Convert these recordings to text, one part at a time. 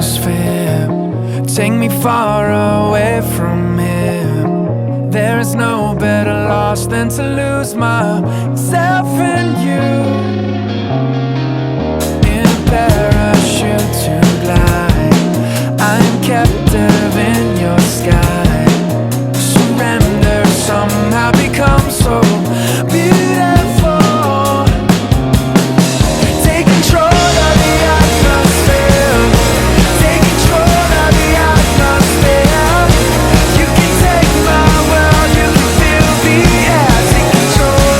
atmosphere. Take me far away from here. There is no better loss than to lose myself in you. In a parachute to glide, I am captive in your sky. Surrender somehow becomes so beautiful. Take control of the atmosphere. Take control of the atmosphere. You can take my world, you can feel the air. Take control.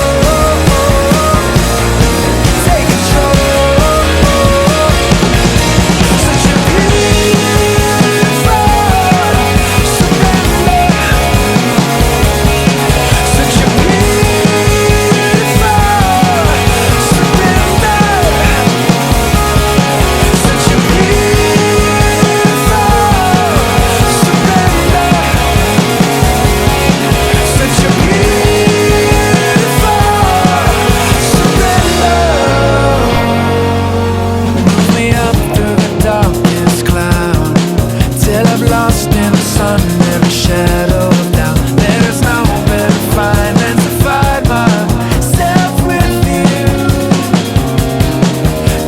Take control. Such a beautiful surrender. Such a beautiful surrender. Such a beautiful surrender. Such a beautiful surrender. Move me up through the darkest cloud, till I've lost in the sun every shadow of doubt. There is no better find than to find myself with you.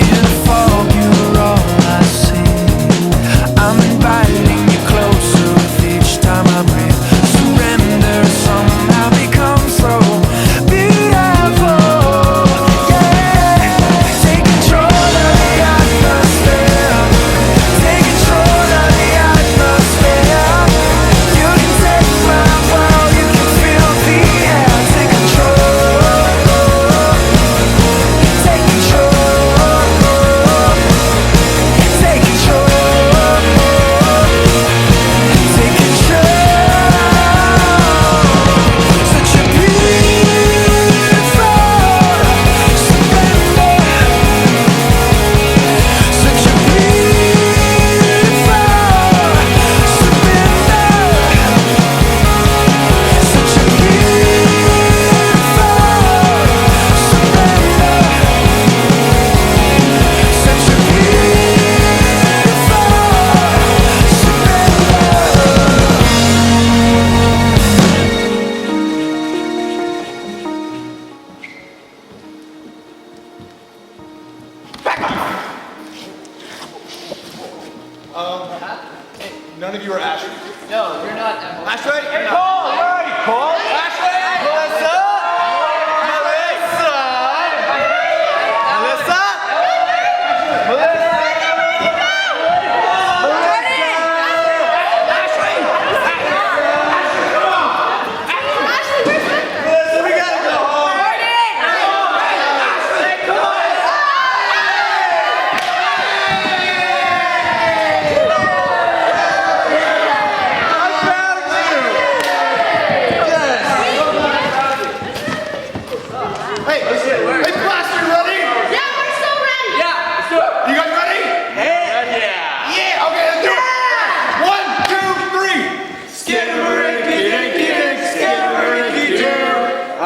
In a fog, you're all I see. I'm inviting you closer with each time I breathe. Surrender somehow becomes so beautiful. Yeah, take control of the atmosphere. Take control of the atmosphere. You can take my world, you can feel the air. Take control. Take control. Take control. Take control. Such a beautiful surrender. Such a beautiful surrender. Such a beautiful surrender. Such a None of you are Ashley. No, you're not. Ashley? Hey, Paul! Where are you, Paul? Ashley! Melissa! Melissa! Melissa! Melissa! Melissa, we gotta go home. Hey, Blaster, you ready? Yeah, we're so ready. Yeah, let's do it. You guys ready? Yeah. Yeah, okay, let's do it. 1, 2, 3. Skidamarinky dinky dink, skidamarinky doo. I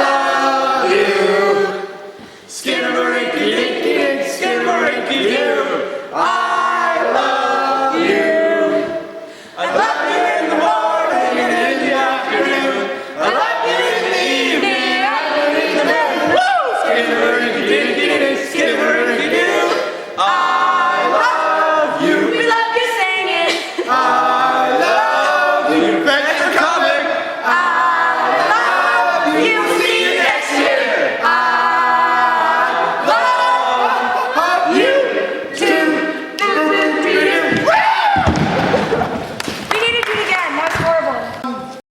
love you. Skidamarinky dinky dink, skidamarinky doo. I